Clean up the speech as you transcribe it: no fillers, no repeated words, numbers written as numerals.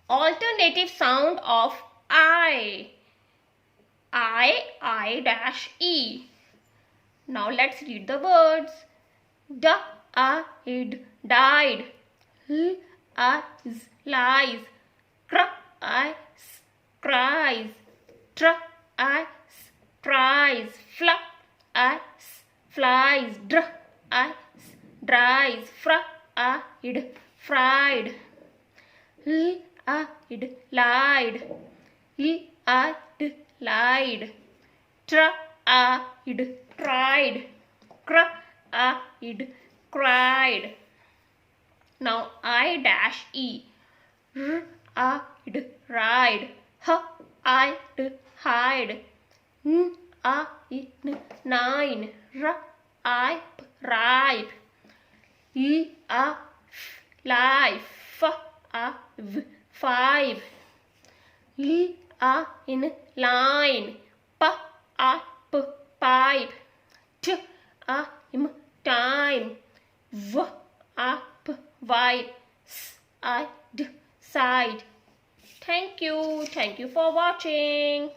Alternative sound of I. I dash E. Now let's read the words. Died, died. Lies, lies. Cries, cries. Tries, tries. Flies, flies. Dries, dries. Fried, fried. Lied, lied. Lied, lied. Tried, tried. Cried, cried. Now I dash E. Ride, ride. Hide, hide. Nine. Ripe, ripe. Life, five, five. In line. Pipe. Time. Wipe. Side, side. Thank you for watching.